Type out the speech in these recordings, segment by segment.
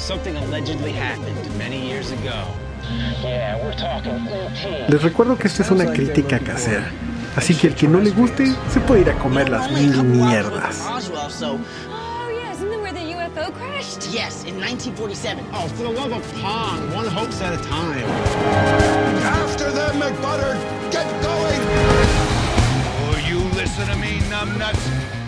Something allegedly happened many years ago. Yeah, we're talking ET. Les recuerdo que esta es una crítica casera, así que el que no le guste se puede ir a comer las mil mierdas. Crashed? Yes, in 1947. Oh, for the love of Pong, one hoax at a time. After them, McButter! Get going! Oh, you listen to me, numbnuts.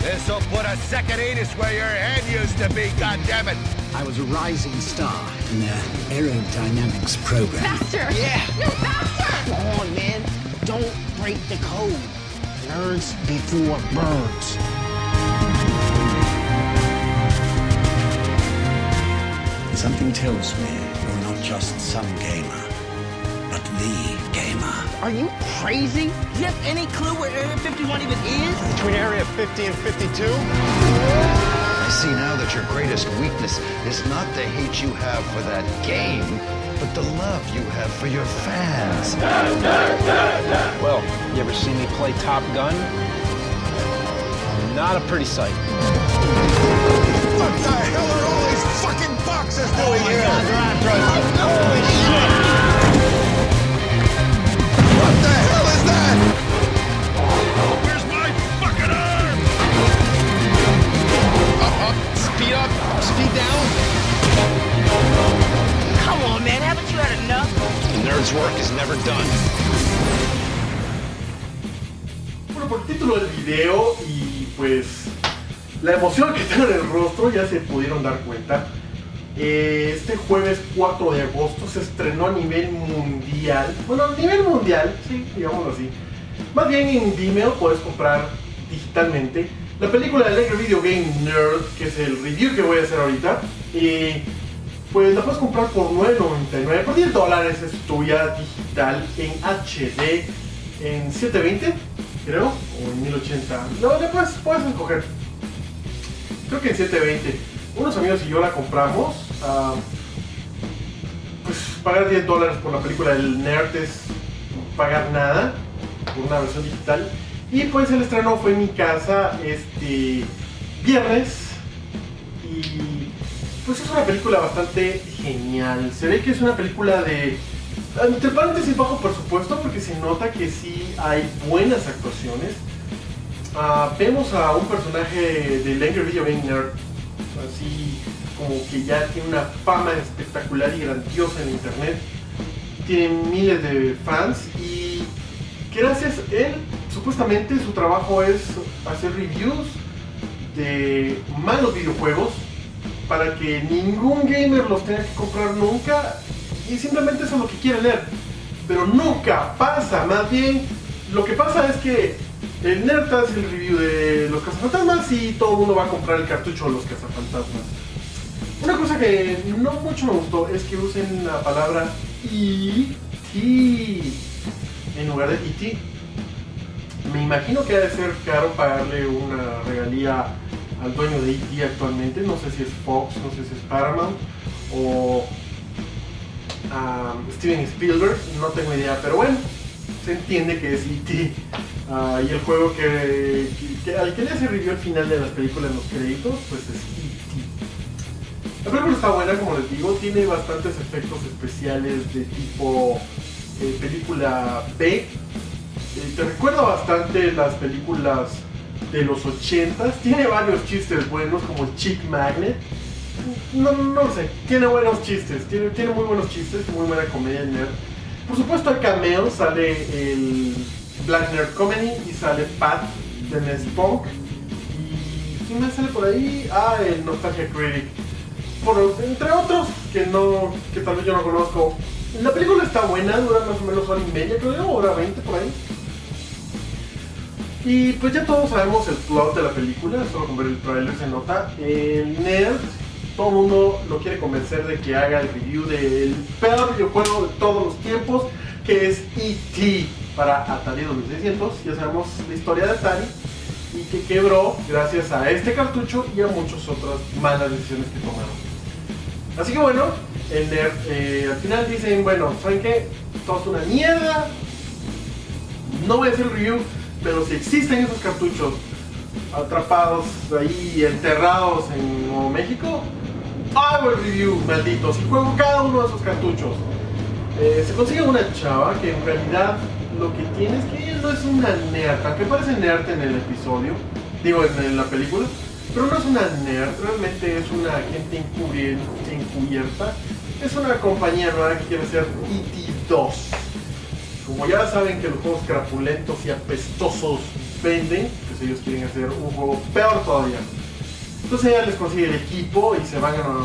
This'll put a second anus where your head used to be, goddammit! I was a rising star in their aerodynamics program. Faster! Yeah! No, faster! Come on, man. Don't break the code. Nerds before birds. Something tells me you're not just some gamer, but the gamer. Are you crazy? Do you have any clue where Area 51 even is? Between Area 50 and 52? I see now that your greatest weakness is not the hate you have for that game, but the love you have for your fans. Well, you ever see me play Top Gun? Not a pretty sight. What the hell are all these fucking boxes doing here? Holy shit! What the hell is that? Where's my fucking arm? Up, speed up, speed down. Come on, man, haven't you had enough? The nerd's work is never done. Bueno, por el título del video y pues la emoción que tengo en el rostro ya se pudieron dar cuenta. Este jueves 4 de agosto se estrenó a nivel mundial. Bueno, a nivel mundial, sí, digámoslo así. Más bien en Vimeo puedes comprar digitalmente la película de Lego Video Game Nerd, que es el review que voy a hacer ahorita. Pues la puedes comprar por $9.99, por $10 es tuya digital en HD, en 720, creo, o en 1080. No, ya puedes escoger. Creo que en 720. Unos amigos y yo la compramos. Pues pagar $10 por la película del Nerd es pagar nada por una versión digital. Y pues el estreno fue en mi casa este viernes. Y pues es una película bastante genial. Se ve que es una película de, entre paréntesis, bajo presupuesto, porque se nota que sí hay buenas actuaciones. Vemos a un personaje de Lego Video Game Nerd, así como que ya tiene una fama espectacular y grandiosa en internet. Tiene miles de fans y gracias a él, supuestamente su trabajo es hacer reviews de malos videojuegos para que ningún gamer los tenga que comprar nunca, y simplemente eso es lo que quiere leer. Pero nunca pasa, más bien lo que pasa es que el Nerd hace el review de los cazafantasmas y todo el mundo va a comprar el cartucho de los cazafantasmas. Una cosa que no mucho me gustó es que usen la palabra E.T. en lugar de E.T. Me imagino que ha de ser caro pagarle una regalía al dueño de E.T. actualmente. No sé si es Fox, no sé si es Paramount o Steven Spielberg, no tengo idea, pero bueno, se entiende que es E.T. Y el juego al que le hace review al final de las películas en los créditos, pues es E.T. La película está buena, como les digo, tiene bastantes efectos especiales de tipo película B. Te recuerda bastante las películas de los 80s, tiene varios chistes buenos como el Chick Magnet. No sé, tiene buenos chistes, tiene muy buenos chistes, muy buena comedia el Nerd. Por supuesto hay cameos, sale el Black Nerd Comedy y sale Pat de Nespunk. ¿Y quién más sale por ahí? El Nostalgia Critic. Entre otros que tal vez yo no conozco. La película está buena, dura más o menos hora y media, creo, hora 20 por ahí. Y pues ya todos sabemos el plot de la película, solo con ver el trailer se nota. El Nerd, todo el mundo lo quiere convencer de que haga el review del peor videojuego de todos los tiempos, que es E.T. para Atari 2600. Ya sabemos la historia de Atari y que quebró gracias a este cartucho y a muchas otras malas decisiones que tomaron. Así que bueno, el Nerd al final dicen, bueno, ¿saben qué? Todo es una mierda, no voy a hacer el review, pero si existen esos cartuchos atrapados ahí, enterrados en Nuevo México, hago el review, malditos, y juego cada uno de esos cartuchos. Se consigue una chava que en realidad lo que tiene es que ella no es una nerd, aunque parece nerd en el episodio, digo en la película, pero no es una nerd, realmente es una agente encubierta. Es una compañía nueva que quiere ser E.T. 2. Como ya saben que los juegos crapulentos y apestosos venden, pues ellos quieren hacer un juego peor todavía. Entonces ella les consigue el equipo y se van a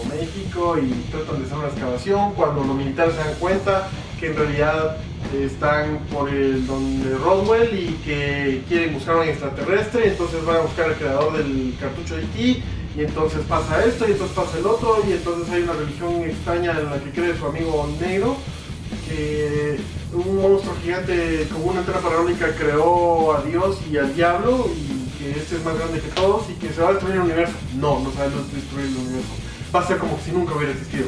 México y tratan de hacer una excavación cuando los militares se dan cuenta que en realidad están por el donde Roswell y que quieren buscar a un extraterrestre. Entonces van a buscar al creador del cartucho de E.T. y entonces pasa esto y entonces pasa el otro y entonces hay una religión extraña en la que cree su amigo negro, que un monstruo gigante con una antena parabólica creó a Dios y al diablo y que este es más grande que todos y que se va a destruir el universo. No se va a destruir el universo, va a ser como si nunca hubiera existido.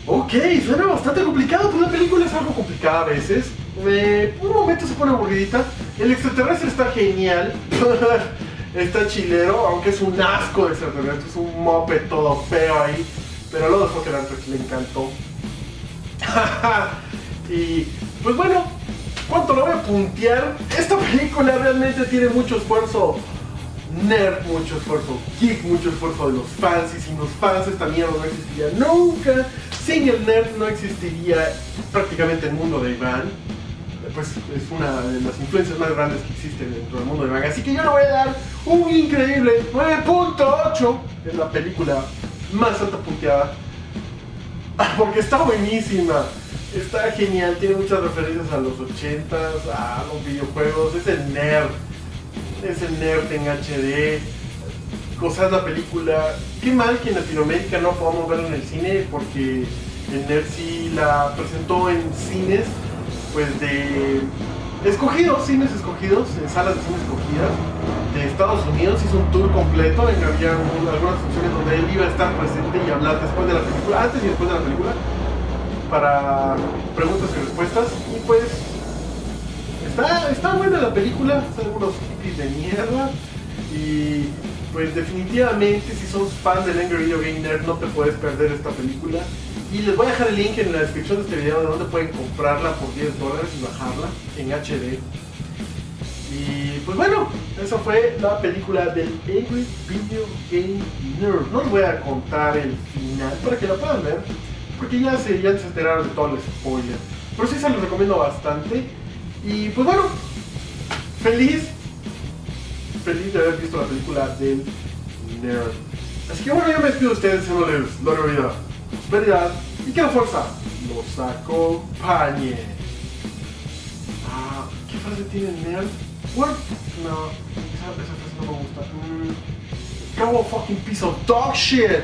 Ok, suena bastante complicado, pero la película es algo complicada a veces. Por un momento se pone aburridita. El extraterrestre está genial. Está chilero, aunque es un asco de extraterrestre, es un mope todo feo ahí. Pero luego de Fokker Antrax le encantó. Y pues bueno, ¿cuánto lo voy a puntear? Esta película realmente tiene mucho esfuerzo nerd, mucho esfuerzo geek, mucho esfuerzo de los fans. Y sin los fans esta mierda no existiría nunca. Sin el nerd no existiría prácticamente el mundo de Iván. Pues es una de las influencias más grandes que existen dentro del mundo de Iván. Así que yo le voy a dar un increíble 9.8. Es la película más alta punteada. Porque está buenísima. Está genial, tiene muchas referencias a los 80s, a los videojuegos. Es el nerd en HD. Gozar la película. Qué mal que en Latinoamérica no podamos verla en el cine, porque el nerd sí la presentó en cines, pues de escogidos, cines escogidos, en salas de cine escogidas de Estados Unidos. Hizo un tour completo, había algunas funciones donde él iba a estar presente y hablar después de la película, antes y después de la película, para preguntas y respuestas. Y pues está buena la película, son algunos hippies de mierda. Y pues definitivamente si sos fan del Angry Video Game Nerd no te puedes perder esta película. Y les voy a dejar el link en la descripción de este video de donde pueden comprarla por $10 y bajarla en HD. Y pues bueno, esa fue la película del Angry Video Game Nerd. No les voy a contar el final para que la puedan ver, porque ya se enteraron de todo el spoiler. Pero sí se los recomiendo bastante. Y pues bueno, feliz de haber visto la película del Nerd. Así que bueno, yo me despido de ustedes diciéndoles larga vida, prosperidad y que la fuerza los acompañe. ¿Qué frase tiene el Nerd? What? No, esa frase no me gusta. Go a fucking piece of dog shit.